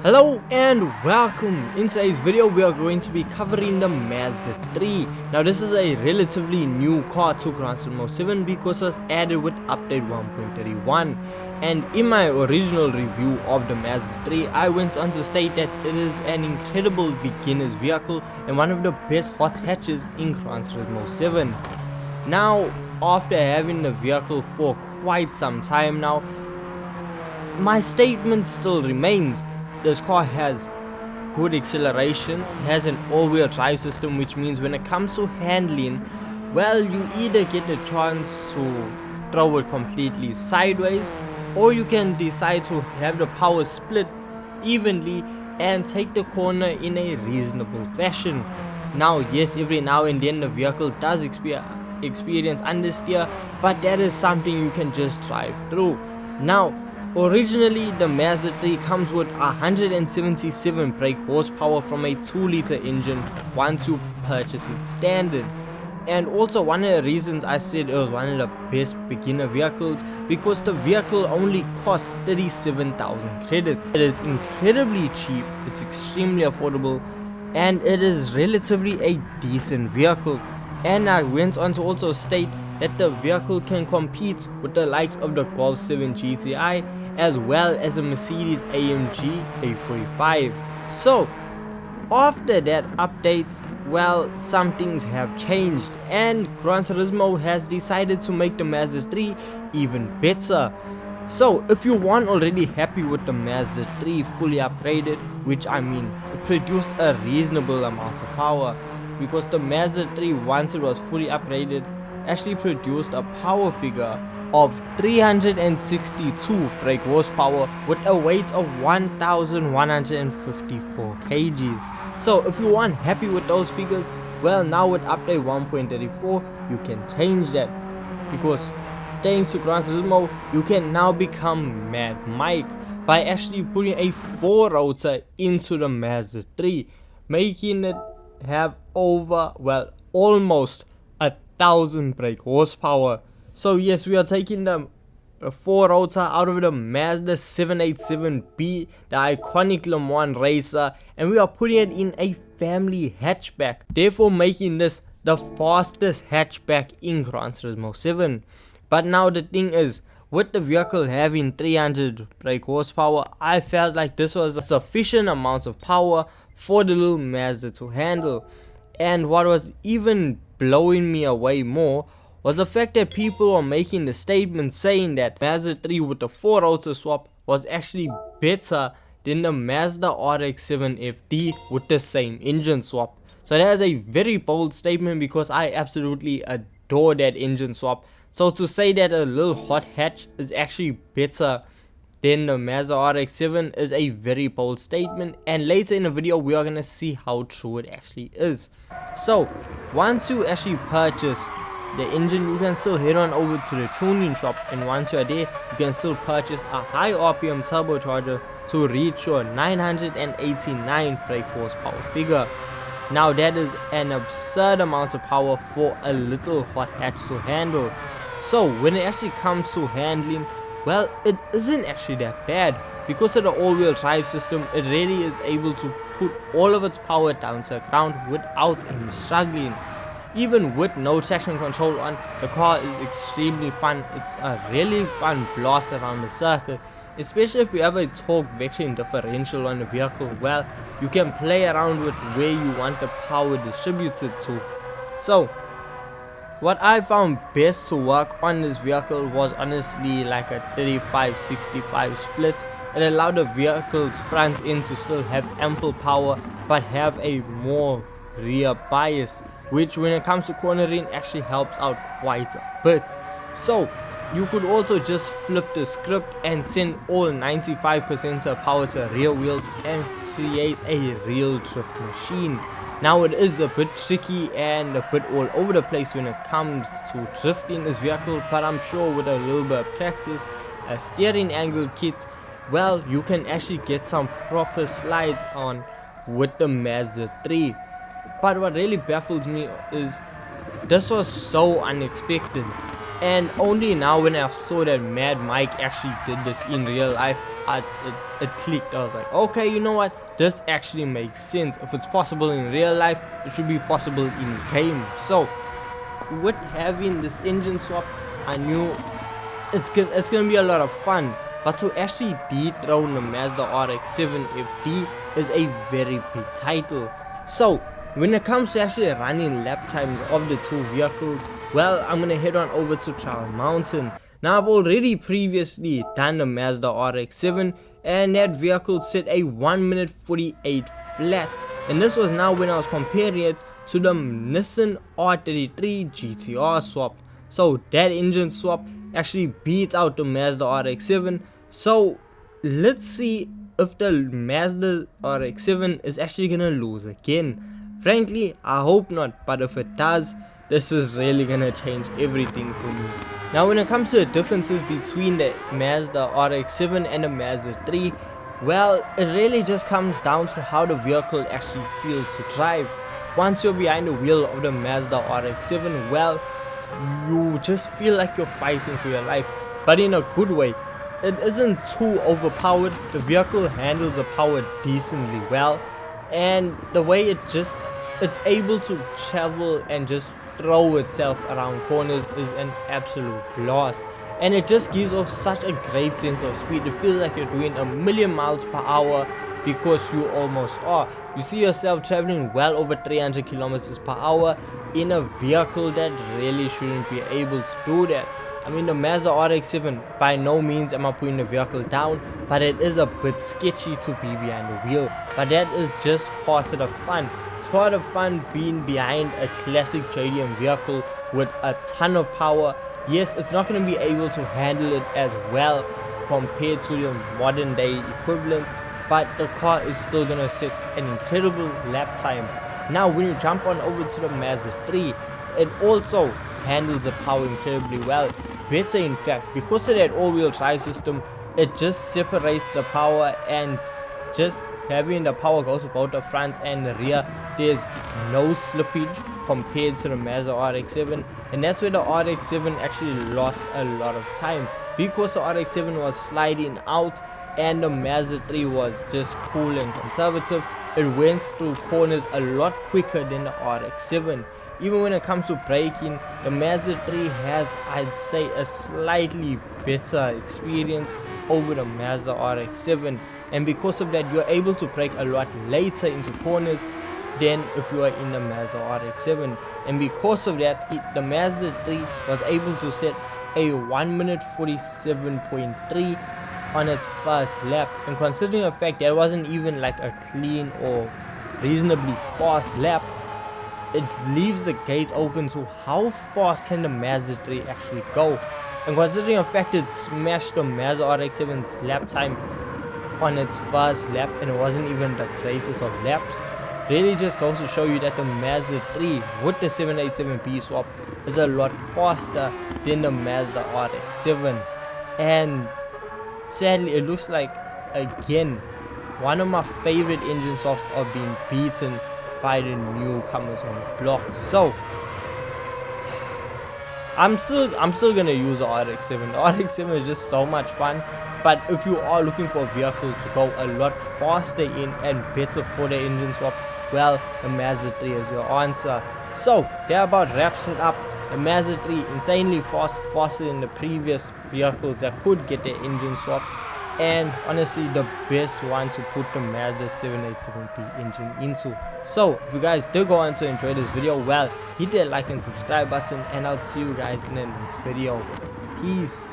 Hello and welcome. In today's video we are going to be covering the Mazda 3. Now this is a relatively new car to Gran Turismo 7 because it was added with update 1.31, and in my original review of the Mazda 3 I went on to state that it is an incredible beginner's vehicle and one of the best hot hatches in Gran Turismo 7. Now after having the vehicle for quite some time now, my statement still remains. This car has good acceleration, has an all-wheel drive system, which means when it comes to handling, well, you either get the chance to throw it completely sideways, or you can decide to have the power split evenly and take the corner in a reasonable fashion. Now yes, every now and then the vehicle does experience understeer, but that is something you can just drive through. Now originally the Mazda 3 comes with 177 brake horsepower from a 2-liter engine once you purchase it standard. And also one of the reasons I said it was one of the best beginner vehicles, because the vehicle only costs 37,000 credits. It is incredibly cheap, it's extremely affordable, and it is relatively a decent vehicle. And I went on to also state that the vehicle can compete with the likes of the Golf 7 GTI as well as a Mercedes AMG A45. So after that updates, well, some things have changed and Gran Turismo has decided to make the Mazda 3 even better. So if you weren't already happy with the Mazda 3 fully upgraded, which I mean it produced a reasonable amount of power, because the Mazda 3 once it was fully upgraded actually produced a power figure of 362 brake horsepower with a weight of 1154 kgs. So if you weren't happy with those figures, well, now with update 1.34 you can change that, because thanks to Gran Turismo you can now become Mad Mike by actually putting a 4-rotor into the Mazda 3, making it have over, well, almost 1,000 brake horsepower. So yes, we are taking the 4-rotor out of the Mazda 787B, the iconic Le Mans racer, and we are putting it in a family hatchback, therefore making this the fastest hatchback in Gran Turismo 7. But now the thing is, with the vehicle having 300 brake horsepower, I felt like this was a sufficient amount of power for the little Mazda to handle. And what was even blowing me away more was the fact that people were making the statement saying that Mazda 3 with the 4-rotor swap was actually better than the Mazda RX-7 FD with the same engine swap. So that is a very bold statement because I absolutely adore that engine swap. So to say that a little hot hatch is actually better than the Mazda RX-7 is a very bold statement, and later in the video we are gonna see how true it actually is. So once you actually purchase the engine, you can still head on over to the tuning shop, and once you are there you can still purchase a high RPM turbocharger to reach your 989 brake horsepower figure. Now that is an absurd amount of power for a little hot hatch to handle. So when it actually comes to handling, well, it isn't actually that bad. Because of the all-wheel drive system, it really is able to put all of its power down to the ground without any struggling. Even with no traction control on, the car is extremely fun. It's a really fun blast around the circuit, especially if you have a torque vectoring differential on the vehicle. Well, you can play around with where you want the power distributed to. So what I found best to work on this vehicle was honestly like a 35-65 split. It allowed the vehicle's front end to still have ample power but have a more rear bias, which when it comes to cornering actually helps out quite a bit. So you could also just flip the script and send all 95% of power to the rear wheels and create a real drift machine. Now it is a bit tricky and a bit all over the place when it comes to drifting this vehicle, but I'm sure with a little bit of practice, a steering angle kit, well, you can actually get some proper slides on with the Mazda 3. But what really baffles me is this was so unexpected. And only now when I saw that Mad Mike actually did this in real life, it clicked. I was like, okay, you know what, this actually makes sense. If it's possible in real life, it should be possible in game. So with having this engine swap, I knew it's gonna be a lot of fun. But to actually dethrone the Mazda RX-7 FD is a very big title. So when it comes to actually running lap times of the two vehicles, well, I'm gonna head on over to Trial Mountain. Now I've already previously done the Mazda RX-7 and that vehicle set a 1 minute 48 flat, and this was now when I was comparing it to the Nissan R33 GTR swap. So that engine swap actually beats out the Mazda RX-7. So let's see if the Mazda RX-7 is actually gonna lose again. Frankly, I hope not, but if it does, this is really gonna change everything for me. Now when it comes to the differences between the Mazda RX-7 and the Mazda 3, well, it really just comes down to how the vehicle actually feels to drive. Once you're behind the wheel of the Mazda RX-7, well, you just feel like you're fighting for your life, but in a good way. It isn't too overpowered, the vehicle handles the power decently well, and the way it's able to travel and just throw itself around corners is an absolute blast. And it just gives off such a great sense of speed. It feels like you're doing 1,000,000 miles per hour because you almost are. You see yourself traveling well over 300 kilometers per hour in a vehicle that really shouldn't be able to do that. I mean, the Mazda RX-7, by no means am I putting the vehicle down, but it is a bit sketchy to be behind the wheel. But that is just part of the fun. It's part of fun being behind a classic JDM vehicle with a ton of power. Yes, it's not going to be able to handle it as well compared to the modern day equivalents, but the car is still going to set an incredible lap time. Now when you jump on over to the Mazda 3, it also handles the power incredibly well. Better in fact, because of that all-wheel drive system, it just separates the power, and just having the power go to both the front and the rear, there's no slippage compared to the Mazda RX-7, and that's where the RX-7 actually lost a lot of time, because the RX-7 was sliding out and the Mazda 3 was just cool and conservative. It went through corners a lot quicker than the RX-7. Even when it comes to braking, the Mazda 3 has, I'd say, a slightly better experience over the Mazda RX-7, and because of that, you're able to brake a lot later into corners than if you are in the Mazda RX-7. And because of that, the Mazda 3 was able to set a 1 minute 47.3 on its first lap, and considering the fact that wasn't even like a clean or reasonably fast lap, it leaves the gates open to how fast can the Mazda 3 actually go. And considering the fact it smashed the Mazda RX-7's lap time on its first lap, and it wasn't even the greatest of laps, really just goes to show you that the Mazda 3 with the 787B swap is a lot faster than the Mazda RX-7. And sadly, it looks like, again, one of my favorite engine swaps are being beaten by the newcomers on the block. So I'm still gonna use the RX-7. The RX-7 is just so much fun. But if you are looking for a vehicle to go a lot faster in and better for the engine swap, well, the Mazda 3 is your answer. So that about wraps it up. The Mazda 3 insanely fast, faster than the previous vehicles that could get the engine swap, and honestly the best one to put the Mazda 787P engine into. So if you guys did go on to enjoy this video, well, hit that like and subscribe button, and I'll see you guys in the next video. Peace.